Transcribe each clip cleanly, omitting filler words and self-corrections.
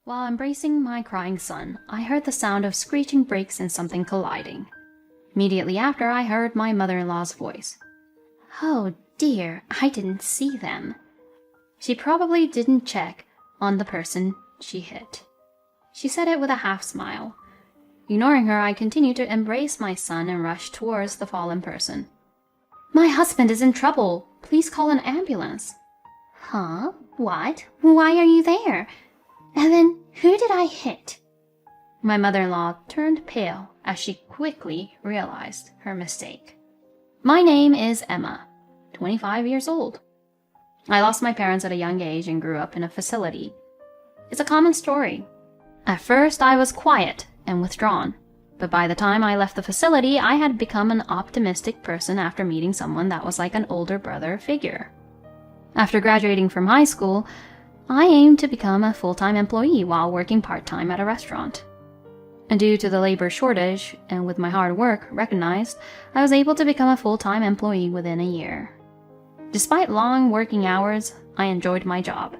While embracing my crying son, I heard the sound of screeching brakes and something colliding. Immediately after, I heard my mother-in-law's voice. "Oh dear, I didn't see them." She probably didn't check on the person she hit. She said it with a half-smile. Ignoring her, I continued to embrace my son and rushed towards the fallen person. "My husband is in trouble. Please call an ambulance." "Huh? What? Why are you there? And then who did I hit?" My mother-in-law turned pale as she quickly realized her mistake. My name is Emma, 25 years old. I lost my parents at a young age and grew up in a facility. It's a common story. At first, I was quiet and withdrawn, but by the time I left the facility, I had become an optimistic person after meeting someone that was like an older brother figure. After graduating from high school, I aimed to become a full-time employee while working part-time at a restaurant. And due to the labor shortage, and with my hard work recognized, I was able to become a full-time employee within a year. Despite long working hours, I enjoyed my job.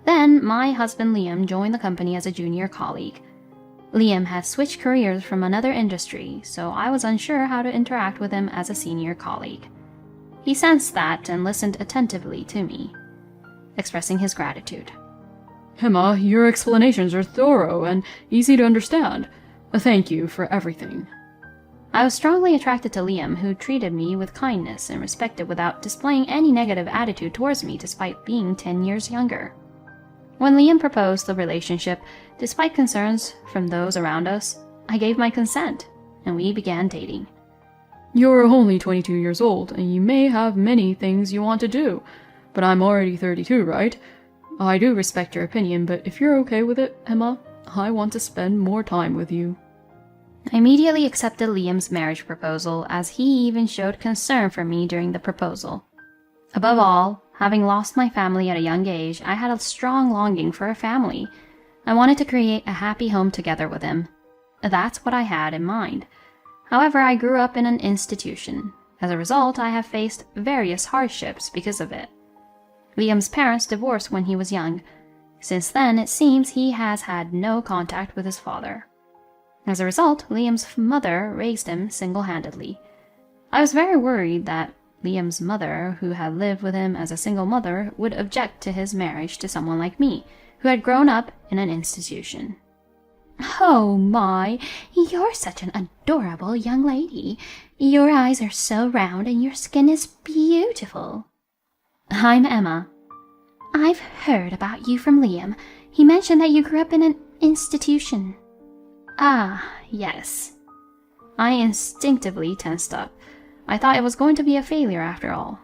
Then, my husband Liam joined the company as a junior colleague. Liam had switched careers from another industry, so I was unsure how to interact with him as a senior colleague. He sensed that and listened attentively to me, expressing his gratitude. "Emma, your explanations are thorough and easy to understand. Thank you for everything." I was strongly attracted to Liam, who treated me with kindness and respect without displaying any negative attitude towards me despite being 10 years younger. When Liam proposed the relationship, despite concerns from those around us, I gave my consent, and we began dating. "You're only 22 years old, and you may have many things you want to do, but I'm already 32, right? I do respect your opinion, but if you're okay with it, Emma, I want to spend more time with you." I immediately accepted Liam's marriage proposal, as he even showed concern for me during the proposal. Above all, having lost my family at a young age, I had a strong longing for a family. I wanted to create a happy home together with him. That's what I had in mind. However, I grew up in an institution. As a result, I have faced various hardships because of it. Liam's parents divorced when he was young. Since then, it seems he has had no contact with his father. As a result, Liam's mother raised him single-handedly. I was very worried that Liam's mother, who had lived with him as a single mother, would object to his marriage to someone like me, who had grown up in an institution. "Oh my, you're such an adorable young lady. Your eyes are so round and your skin is beautiful." "I'm Emma." "I've heard about you from Liam. He mentioned that you grew up in an institution." "Ah, yes." I instinctively tensed up. I thought it was going to be a failure after all.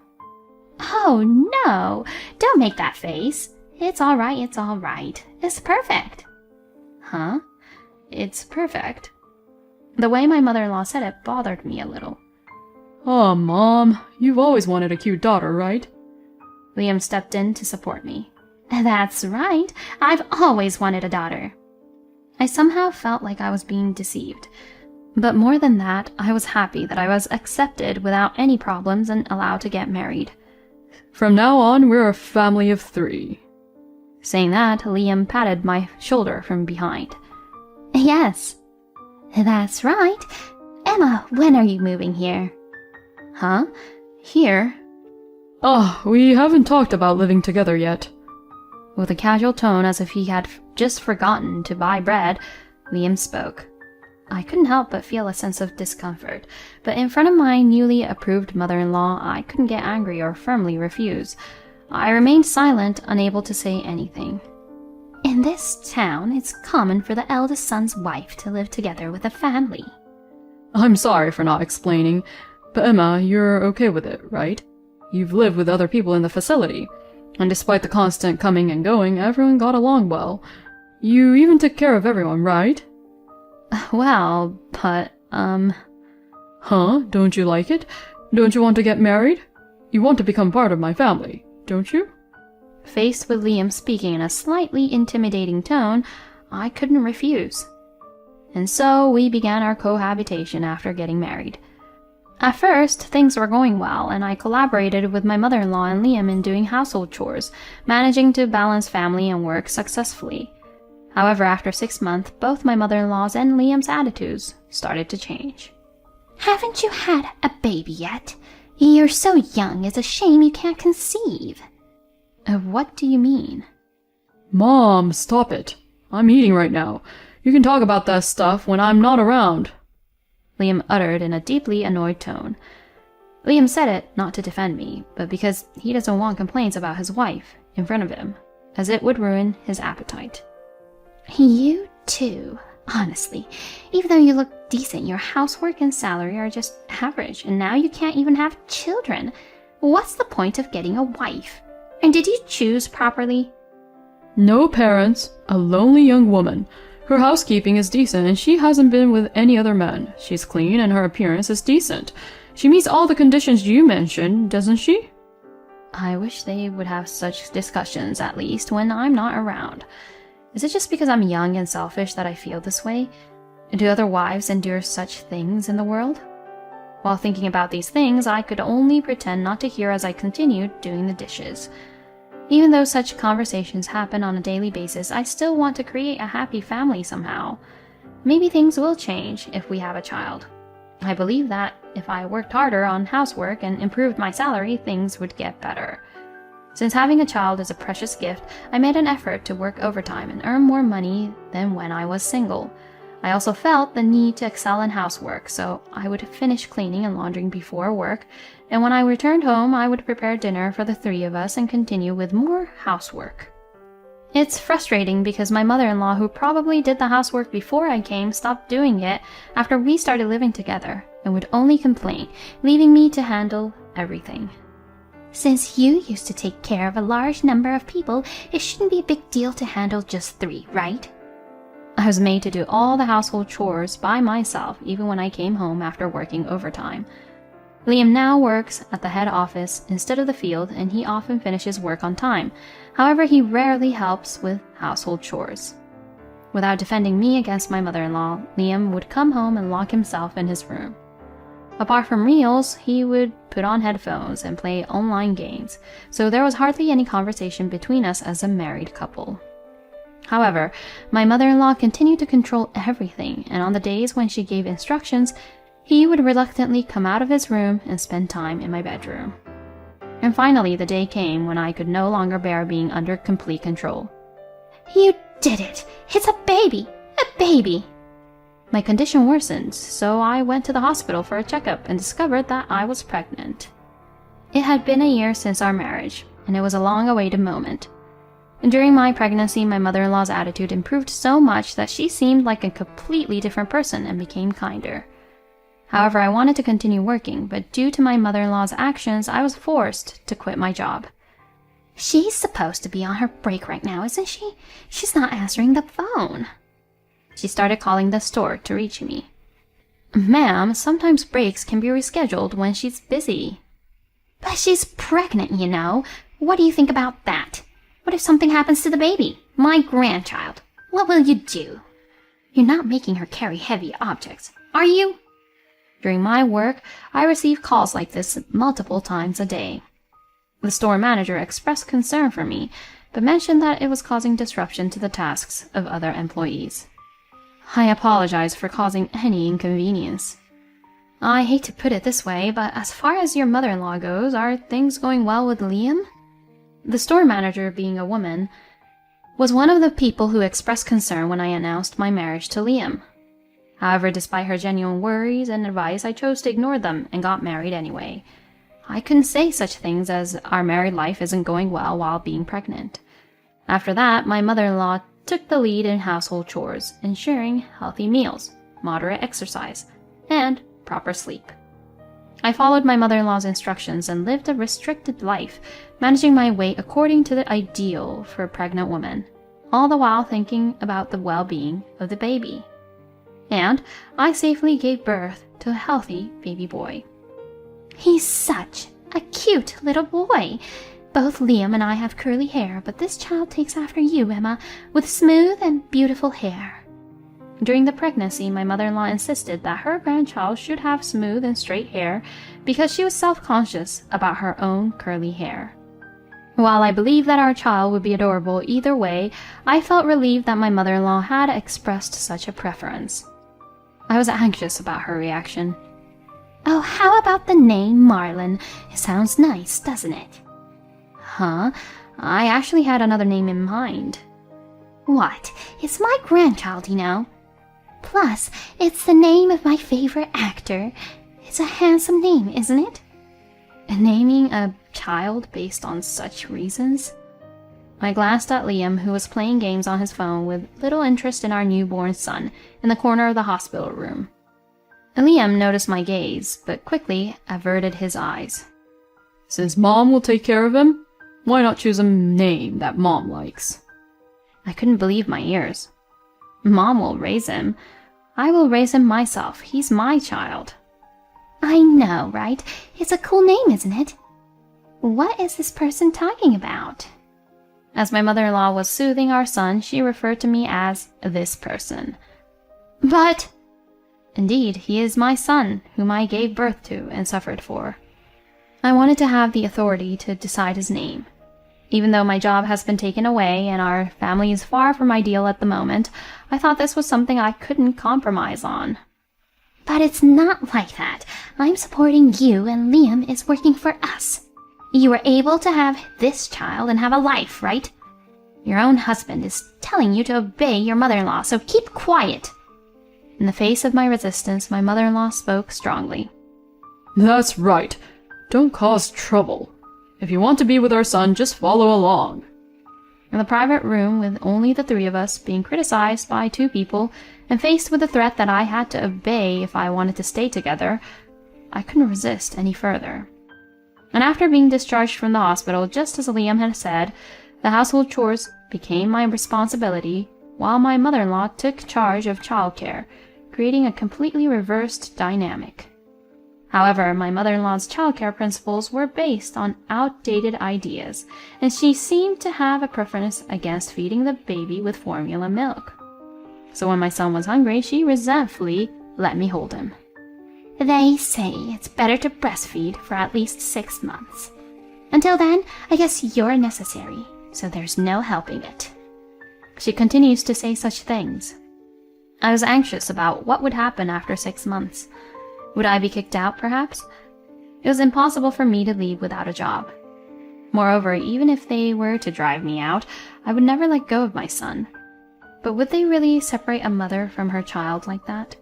"Oh no, don't make that face. It's all right, it's all right. It's perfect." "Huh? It's perfect?" The way my mother-in-law said it bothered me a little. "Oh, Mom, you've always wanted a cute daughter, right?" Liam stepped in to support me. "That's right. I've always wanted a daughter." I somehow felt like I was being deceived. But more than that, I was happy that I was accepted without any problems and allowed to get married. "From now on, we're a family of 3. Saying that, Liam patted my shoulder from behind. "Yes, that's right. Emma, when are you moving here?" "Huh? Here?" "Oh, we haven't talked about living together yet." With a casual tone as if he had just forgotten to buy bread, Liam spoke. I couldn't help but feel a sense of discomfort, but in front of my newly approved mother-in-law, I couldn't get angry or firmly refuse. I remained silent, unable to say anything. "In this town, it's common for the eldest son's wife to live together with a family." "I'm sorry for not explaining, but Emma, you're okay with it, right? You've lived with other people in the facility, and despite the constant coming and going, everyone got along well. You even took care of everyone, right?" "Well, but, Huh? Don't you like it? Don't you want to get married? You want to become part of my family, don't you?" Faced with Liam speaking in a slightly intimidating tone, I couldn't refuse. And so we began our cohabitation after getting married. At first, things were going well, and I collaborated with my mother-in-law and Liam in doing household chores, managing to balance family and work successfully. However, after 6 months, both my mother-in-law's and Liam's attitudes started to change. Haven't you had a baby yet? You're so young, it's a shame you can't conceive. What do you mean? Mom, stop it. I'm eating right now. You can talk about that stuff when I'm not around, Liam uttered in a deeply annoyed tone. Liam said it not to defend me, but because he doesn't want complaints about his wife in front of him, as it would ruin his appetite. You too. Honestly, even though you look decent, your housework and salary are just average, and now you can't even have children. What's the point of getting a wife? And did you choose properly? No parents, a lonely young woman. Her housekeeping is decent and she hasn't been with any other men. She's clean and her appearance is decent. She meets all the conditions you mentioned, doesn't she? I wish they would have such discussions, at least, when I'm not around. Is it just because I'm young and selfish that I feel this way? Do other wives endure such things in the world? While thinking about these things, I could only pretend not to hear as I continued doing the dishes. Even though such conversations happen on a daily basis, I still want to create a happy family somehow. Maybe things will change if we have a child. I believe that if I worked harder on housework and improved my salary, things would get better. Since having a child is a precious gift, I made an effort to work overtime and earn more money than when I was single. I also felt the need to excel in housework, so I would finish cleaning and laundering before work, and when I returned home, I would prepare dinner for the 3 of us and continue with more housework. It's frustrating because my mother-in-law, who probably did the housework before I came, stopped doing it after we started living together and would only complain, leaving me to handle everything. Since you used to take care of a large number of people, it shouldn't be a big deal to handle just 3, right? I was made to do all the household chores by myself, even when I came home after working overtime. Liam now works at the head office instead of the field, and he often finishes work on time. However, he rarely helps with household chores. Without defending me against my mother-in-law, Liam would come home and lock himself in his room. Apart from meals, he would put on headphones and play online games, so there was hardly any conversation between us as a married couple. However, my mother-in-law continued to control everything, and on the days when she gave instructions, he would reluctantly come out of his room and spend time in my bedroom. And finally, the day came when I could no longer bear being under complete control. You did it! It's a baby! A baby! My condition worsened, so I went to the hospital for a checkup and discovered that I was pregnant. It had been a year since our marriage, and it was a long-awaited moment. During my pregnancy, my mother-in-law's attitude improved so much that she seemed like a completely different person and became kinder. However, I wanted to continue working, but due to my mother-in-law's actions, I was forced to quit my job. She's supposed to be on her break right now, isn't she? She's not answering the phone. She started calling the store to reach me. Ma'am, sometimes breaks can be rescheduled when she's busy. But she's pregnant, you know. What do you think about that? What if something happens to the baby? My grandchild. What will you do? You're not making her carry heavy objects, are you? During my work, I receive calls like this multiple times a day. The store manager expressed concern for me, but mentioned that it was causing disruption to the tasks of other employees. I apologize for causing any inconvenience. I hate to put it this way, but as far as your mother-in-law goes, are things going well with Liam? The store manager, being a woman, was one of the people who expressed concern when I announced my marriage to Liam. However, despite her genuine worries and advice, I chose to ignore them and got married anyway. I couldn't say such things as our married life isn't going well while being pregnant. After that, my mother-in-law took the lead in household chores, ensuring healthy meals, moderate exercise, and proper sleep. I followed my mother-in-law's instructions and lived a restricted life, managing my weight according to the ideal for a pregnant woman, all the while thinking about the well-being of the baby. And I safely gave birth to a healthy baby boy. He's such a cute little boy. Both Liam and I have curly hair, but this child takes after you, Emma, with smooth and beautiful hair. During the pregnancy, my mother-in-law insisted that her grandchild should have smooth and straight hair because she was self-conscious about her own curly hair. While I believed that our child would be adorable either way, I felt relieved that my mother-in-law had expressed such a preference. I was anxious about her reaction. Oh, how about the name Marlin? It sounds nice, doesn't it? Huh? I actually had another name in mind. What? It's my grandchild, you know. Plus, it's the name of my favorite actor. It's a handsome name, isn't it? And naming a child based on such reasons? I glanced at Liam, who was playing games on his phone with little interest in our newborn son in the corner of the hospital room. Liam noticed my gaze, but quickly averted his eyes. Since Mom will take care of him, why not choose a name that Mom likes? I couldn't believe my ears. Mom will raise him. I will raise him myself. He's my child. I know, right? It's a cool name, isn't it? What is this person talking about? As my mother-in-law was soothing our son, she referred to me as this person. But... Indeed, he is my son, whom I gave birth to and suffered for. I wanted to have the authority to decide his name. Even though my job has been taken away and our family is far from ideal at the moment, I thought this was something I couldn't compromise on. But it's not like that. I'm supporting you and Liam is working for us. You were able to have this child and have a life, right? Your own husband is telling you to obey your mother-in-law, so keep quiet. In the face of my resistance, my mother-in-law spoke strongly. That's right. Don't cause trouble. If you want to be with our son, just follow along. In the private room, with only the three of us, being criticized by two people, and faced with the threat that I had to obey if I wanted to stay together, I couldn't resist any further. And after being discharged from the hospital, just as Liam had said, the household chores became my responsibility, while my mother-in-law took charge of childcare, creating a completely reversed dynamic. However, my mother-in-law's childcare principles were based on outdated ideas, and she seemed to have a preference against feeding the baby with formula milk. So when my son was hungry, she resentfully let me hold him. They say it's better to breastfeed for at least 6 months. Until then, I guess you're necessary, so there's no helping it. She continues to say such things. I was anxious about what would happen after 6 months. Would I be kicked out, perhaps? It was impossible for me to leave without a job. Moreover, even if they were to drive me out, I would never let go of my son. But would they really separate a mother from her child like that?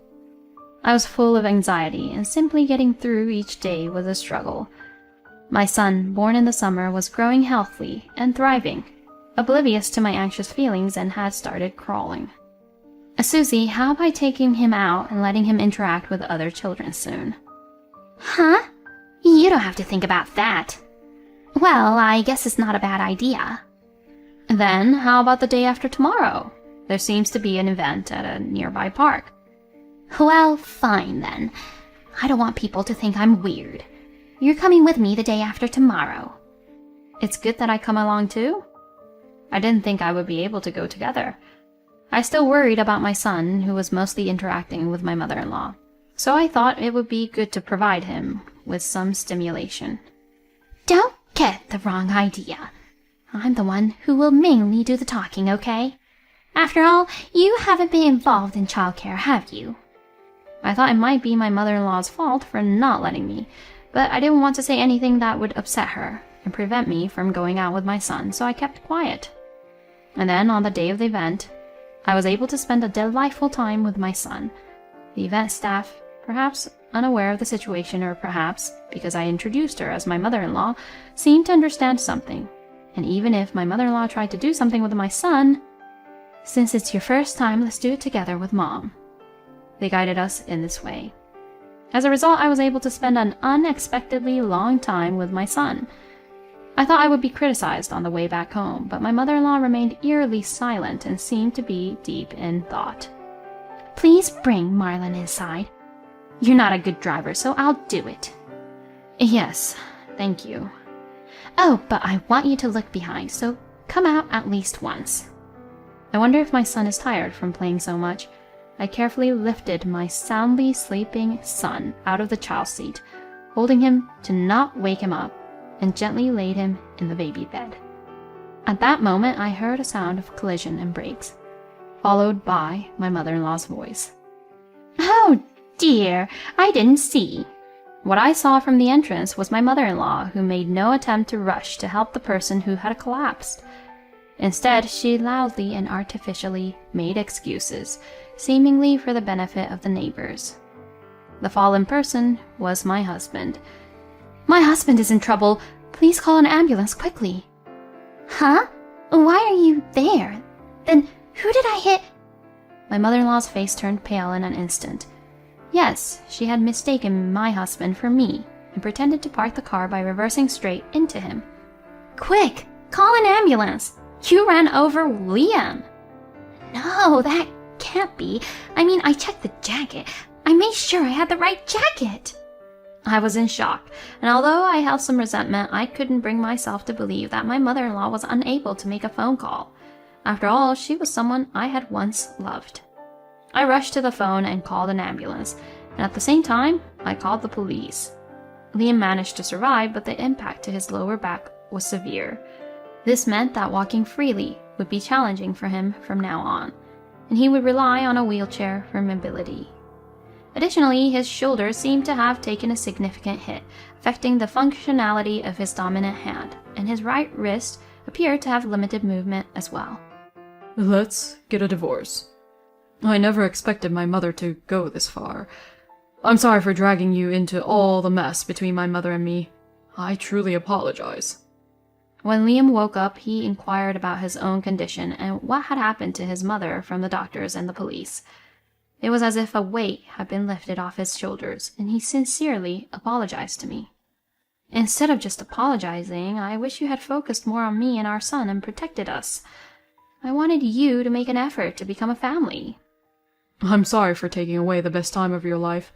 I was full of anxiety, and simply getting through each day was a struggle. My son, born in the summer, was growing healthily and thriving, oblivious to my anxious feelings, and had started crawling. Susie, how about taking him out and letting him interact with other children soon? Huh? You don't have to think about that. Well, I guess it's not a bad idea. Then, how about the day after tomorrow? There seems to be an event at a nearby park. Well, fine then. I don't want people to think I'm weird. You're coming with me the day after tomorrow. It's good that I come along too? I didn't think I would be able to go together. I still worried about my son, who was mostly interacting with my mother-in-law, so I thought it would be good to provide him with some stimulation. Don't get the wrong idea. I'm the one who will mainly do the talking, okay? After all, you haven't been involved in childcare, have you? I thought it might be my mother-in-law's fault for not letting me, but I didn't want to say anything that would upset her and prevent me from going out with my son, so I kept quiet. And then, on the day of the event, I was able to spend a delightful time with my son. The event staff, perhaps unaware of the situation, or perhaps because I introduced her as my mother-in-law, seemed to understand something. And even if my mother-in-law tried to do something with my son, "Since it's your first time, let's do it together with Mom." They guided us in this way. As a result, I was able to spend an unexpectedly long time with my son. I thought I would be criticized on the way back home, but my mother-in-law remained eerily silent and seemed to be deep in thought. Please bring Marlin inside. You're not a good driver, so I'll do it. Yes, thank you. Oh, but I want you to look behind, so come out at least once. I wonder if my son is tired from playing so much. I carefully lifted my soundly sleeping son out of the child seat, holding him to not wake him up, and gently laid him in the baby bed. At that moment, I heard a sound of collision and brakes, followed by my mother-in-law's voice. Oh dear, I didn't see. What I saw from the entrance was my mother-in-law, who made no attempt to rush to help the person who had collapsed. Instead, she loudly and artificially made excuses, seemingly for the benefit of the neighbors. The fallen person was my husband. My husband is in trouble. Please call an ambulance quickly. Huh? Why are you there? Then who did I hit? My mother-in-law's face turned pale in an instant. Yes, she had mistaken my husband for me and pretended to park the car by reversing straight into him. Quick, call an ambulance. You ran over Liam. No, that can't be. I mean, I checked the jacket. I made sure I had the right jacket. I was in shock, and although I held some resentment, I couldn't bring myself to believe that my mother-in-law was unable to make a phone call. After all, she was someone I had once loved. I rushed to the phone and called an ambulance, and at the same time, I called the police. Liam managed to survive, but the impact to his lower back was severe. This meant that walking freely would be challenging for him from now on, and he would rely on a wheelchair for mobility. Additionally, his shoulders seemed to have taken a significant hit, affecting the functionality of his dominant hand, and his right wrist appeared to have limited movement as well. Let's get a divorce. I never expected my mother to go this far. I'm sorry for dragging you into all the mess between my mother and me. I truly apologize. When Liam woke up, he inquired about his own condition and what had happened to his mother from the doctors and the police. It was as if a weight had been lifted off his shoulders, and he sincerely apologized to me. Instead of just apologizing, I wish you had focused more on me and our son and protected us. I wanted you to make an effort to become a family. I'm sorry for taking away the best time of your life.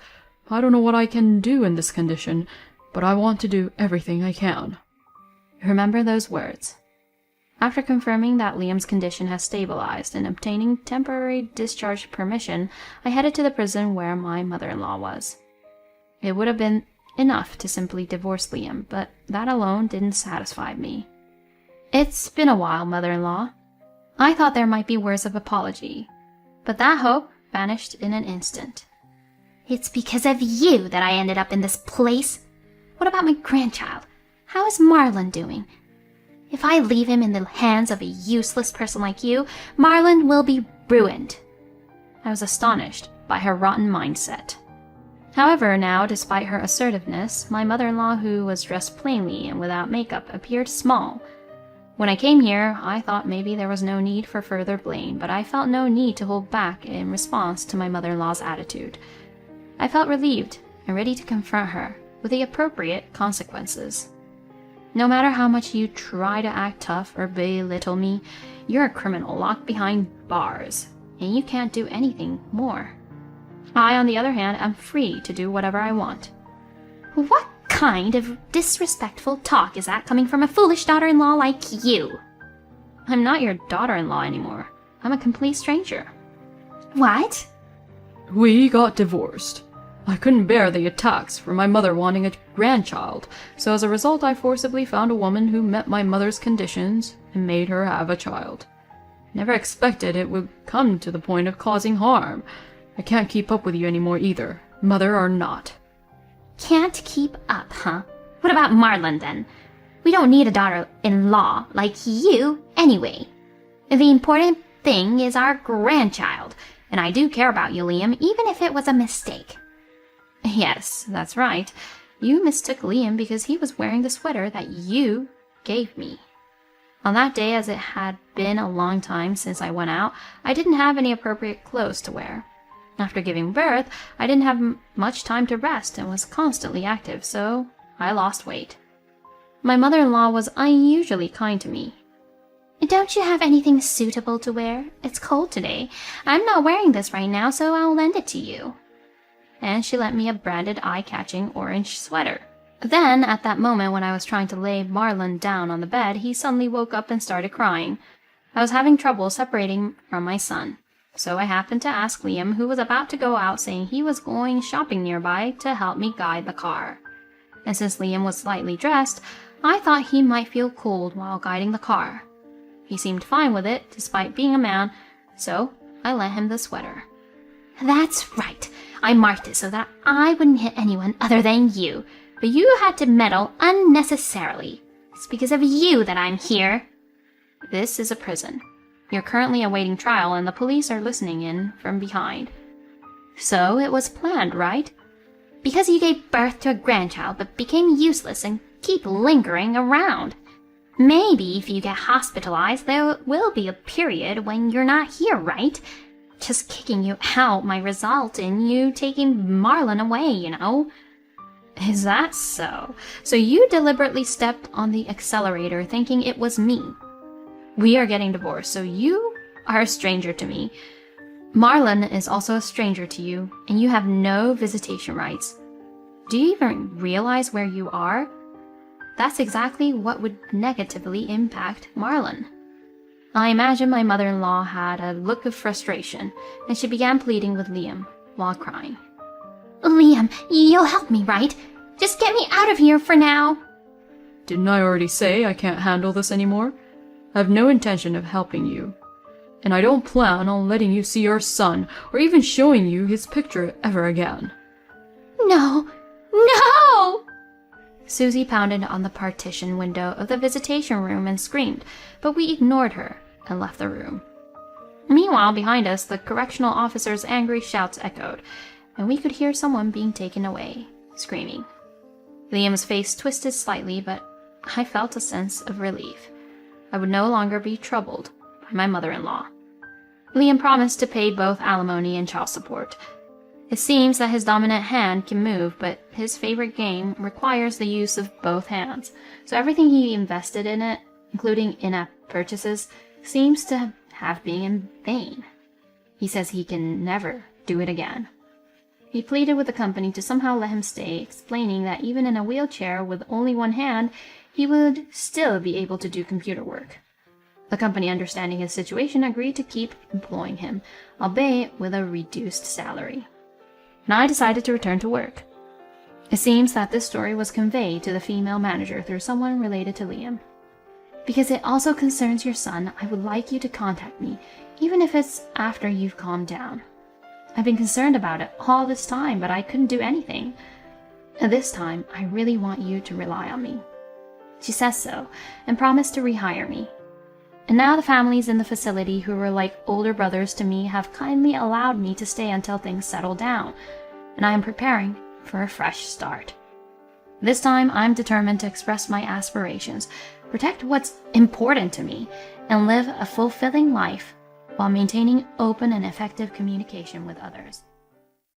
I don't know what I can do in this condition, but I want to do everything I can. Remember those words. After confirming that Liam's condition has stabilized and obtaining temporary discharge permission, I headed to the prison where my mother-in-law was. It would have been enough to simply divorce Liam, but that alone didn't satisfy me. It's been a while, mother-in-law. I thought there might be words of apology, but that hope vanished in an instant. It's because of you that I ended up in this place. What about my grandchild? How is Marlon doing? If I leave him in the hands of a useless person like you, Marlon will be ruined. I was astonished by her rotten mindset. However, now, despite her assertiveness, my mother-in-law, who was dressed plainly and without makeup, appeared small. When I came here, I thought maybe there was no need for further blame, but I felt no need to hold back in response to my mother-in-law's attitude. I felt relieved and ready to confront her with the appropriate consequences. No matter how much you try to act tough or belittle me, you're a criminal locked behind bars, and you can't do anything more. I, on the other hand, am free to do whatever I want. What kind of disrespectful talk is that coming from a foolish daughter-in-law like you? I'm not your daughter-in-law anymore. I'm a complete stranger. What? We got divorced. I couldn't bear the attacks from my mother wanting a grandchild, so as a result I forcibly found a woman who met my mother's conditions and made her have a child. Never expected it would come to the point of causing harm. I can't keep up with you anymore either, mother or not. Can't keep up, huh? What about Marlon then? We don't need a daughter-in-law like you anyway. The important thing is our grandchild, and I do care about you, Liam, even if it was a mistake. Yes, that's right. You mistook Liam because he was wearing the sweater that you gave me. On that day, as it had been a long time since I went out, I didn't have any appropriate clothes to wear. After giving birth, I didn't have much time to rest and was constantly active, so I lost weight. My mother-in-law was unusually kind to me. Don't you have anything suitable to wear? It's cold today. I'm not wearing this right now, so I'll lend it to you. And she lent me a branded eye-catching orange sweater. Then, at that moment when I was trying to lay Marlon down on the bed, he suddenly woke up and started crying. I was having trouble separating from my son, so I happened to ask Liam, who was about to go out, saying he was going shopping nearby, to help me guide the car. And since Liam was slightly dressed, I thought he might feel cold while guiding the car. He seemed fine with it, despite being a man, so I lent him the sweater. That's right. I marked it so that I wouldn't hit anyone other than you. But you had to meddle unnecessarily. It's because of you that I'm here. This is a prison. You're currently awaiting trial and the police are listening in from behind. So it was planned, right? Because you gave birth to a grandchild but became useless and keep lingering around. Maybe if you get hospitalized, there will be a period when you're not here, right? Just kicking you out might result in you taking Marlon away, you know? Is that so? So you deliberately stepped on the accelerator thinking it was me. We are getting divorced, so you are a stranger to me. Marlon is also a stranger to you, and you have no visitation rights. Do you even realize where you are? That's exactly what would negatively impact Marlon. I imagine my mother-in-law had a look of frustration, and she began pleading with Liam while crying. Liam, you'll help me, right? Just get me out of here for now. Didn't I already say I can't handle this anymore? I have no intention of helping you. And I don't plan on letting you see your son, or even showing you his picture ever again. No! No! Susie pounded on the partition window of the visitation room and screamed, but we ignored her and left the room. Meanwhile, behind us, the correctional officer's angry shouts echoed, and we could hear someone being taken away, screaming. Liam's face twisted slightly, but I felt a sense of relief. I would no longer be troubled by my mother-in-law. Liam promised to pay both alimony and child support. It seems that his dominant hand can move, but his favorite game requires the use of both hands, so everything he invested in it, including in-app purchases, seems to have been in vain. He says he can never do it again. He pleaded with the company to somehow let him stay, explaining that even in a wheelchair with only one hand, he would still be able to do computer work. The company, understanding his situation, agreed to keep employing him, albeit with a reduced salary. And I decided to return to work. It seems that this story was conveyed to the female manager through someone related to Liam. Because it also concerns your son, I would like you to contact me, even if it's after you've calmed down. I've been concerned about it all this time, but I couldn't do anything. And this time, I really want you to rely on me. She says so, and promised to rehire me. And now the families in the facility who were like older brothers to me have kindly allowed me to stay until things settle down, and I am preparing for a fresh start. This time, I'm determined to express my aspirations, protect what's important to me, and live a fulfilling life while maintaining open and effective communication with others.